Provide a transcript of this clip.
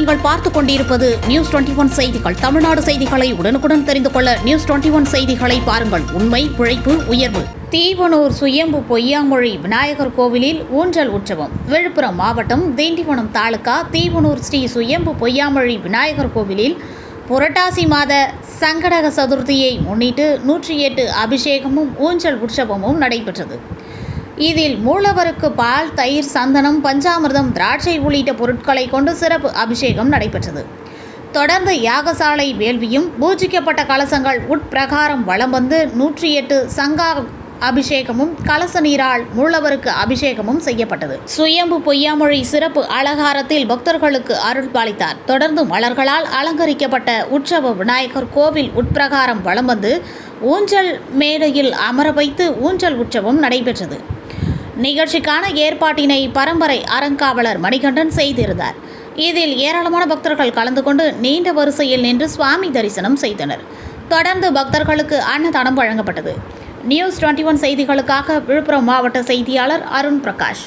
நீங்கள் பார்த்துக் கொண்டிருப்பது நியூஸ் 21 செய்திகள். தமிழ்நாடு செய்திகளை உடனுக்குடன் தெரிந்து கொள்ள நியூஸ் 21 செய்திகளை பாருங்கள். உண்மை, உழைப்பு, உயர்வு. தீவனூர் சுயம்பு பொய்யாமொழி விநாயகர் கோவிலில் ஊஞ்சல் உற்சவம். விழுப்புரம் மாவட்டம் திண்டிவனம் தாலுகா தீவனூர் ஸ்ரீ சுயம்பு பொய்யாமொழி விநாயகர் கோவிலில் புரட்டாசி மாத சங்கடக சதுர்த்தியை முன்னிட்டு 108 அபிஷேகமும் ஊஞ்சல் உற்சவமும் நடைபெற்றது. இதில் மூலவருக்கு பால், தயிர், சந்தனம், பஞ்சாமிர்தம், திராட்சை உள்ளிட்ட பொருட்களை கொண்டு சிறப்பு அபிஷேகம் நடைபெற்றது. தொடர்ந்து யாகசாலை வேள்வியும் பூஜிக்கப்பட்ட கலசங்கள் உட்பிரகாரம் வலம் வந்து 108 சங்கா அபிஷேகமும் கலச நீரால் மூலவருக்கு அபிஷேகமும் செய்யப்பட்டது. சுயம்பு பொய்யாமொழி சிறப்பு அலங்காரத்தில் பக்தர்களுக்கு அருள் பாலித்தார். தொடர்ந்து மலர்களால் அலங்கரிக்கப்பட்ட உற்சவ விநாயகர் கோவில் உட்பிரகாரம் வலம் வந்து ஊஞ்சல் மேடையில் அமர வைத்து ஊஞ்சல் உற்சவம் நடைபெற்றது. நிகழ்ச்சிக்கான ஏற்பாட்டினை பரம்பரை அறங்காவலர் மணிகண்டன் செய்திருந்தார். இதில் ஏராளமான பக்தர்கள் கலந்து கொண்டு நீண்ட வரிசையில் நின்று சுவாமி தரிசனம் செய்தனர். தொடர்ந்து பக்தர்களுக்கு அன்னதானம் வழங்கப்பட்டது. நியூஸ் 21 செய்திகளுக்காக விழுப்புரம் மாவட்ட செய்தியாளர் அருண் பிரகாஷ்.